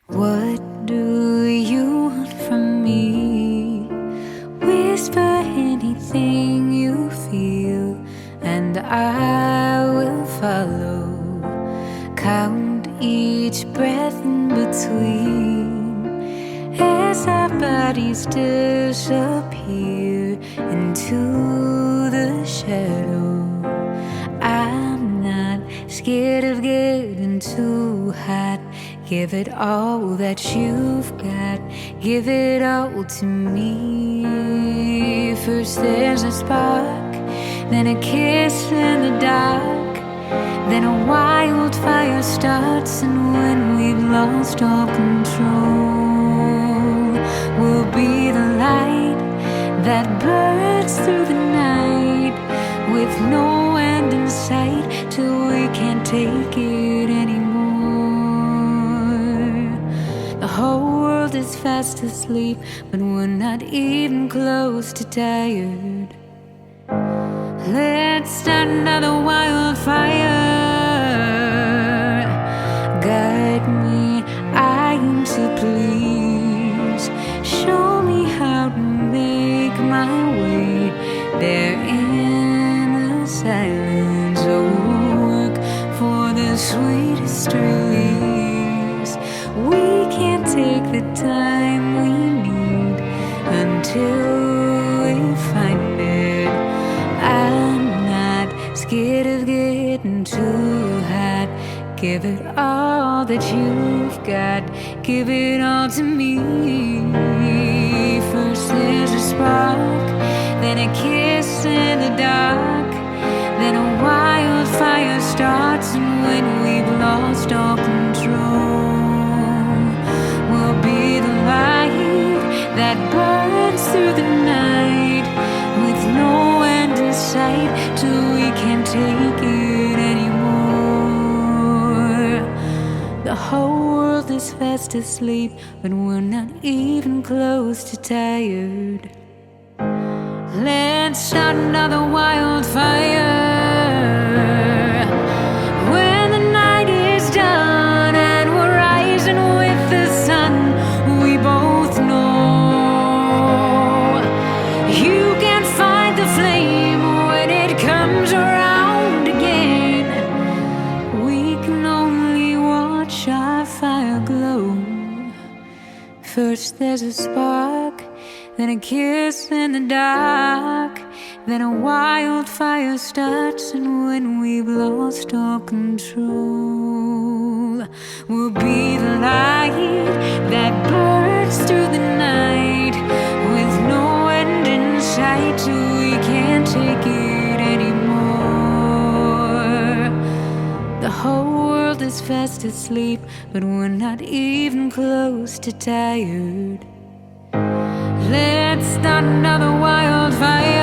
What do you want from me? Whisper anything you feel, and I will follow. Count each breath in between as our bodies disappear into the shadow. I'm not scared of getting too hot. Give it all that you've got. Give it all to me. First there's a spark, then a kiss in the dark, then a wildfire starts. And when we've lost all control, we'll be the light that burns through the night, with no end in sight, till we can't take it anymore. The whole world is fast asleep, but we're not even close to tired. Let's start another wildfire. Guide me, I am to please. Show me how to make my way there in the silence. Oh, work for the sweetest release. We can't take the time we need until we find it. I'm not scared of getting too hot. Give it all that you've got. Give it all to me. First there's a spark, then a kiss in the dark, then a wildfire starts. And when we've lost all control, we'll be the light that burns through the night, with no end in sight, till we can't take it anymore. The whole world is fast asleep, but we're not even close to tired. Let's start another wildfire. When the night is done and we're rising with the sun, we both know you can't fight the flame when it comes around again. We can only watch our fire glow. First there's a spark, then a kiss in the dark, then a wildfire starts. And when we've lost all control, we'll be the light that burns through the night, with no end in sight, till we can't take it anymore. The whole world is fast asleep, but we're not even close to tired. Let's start another wildfire.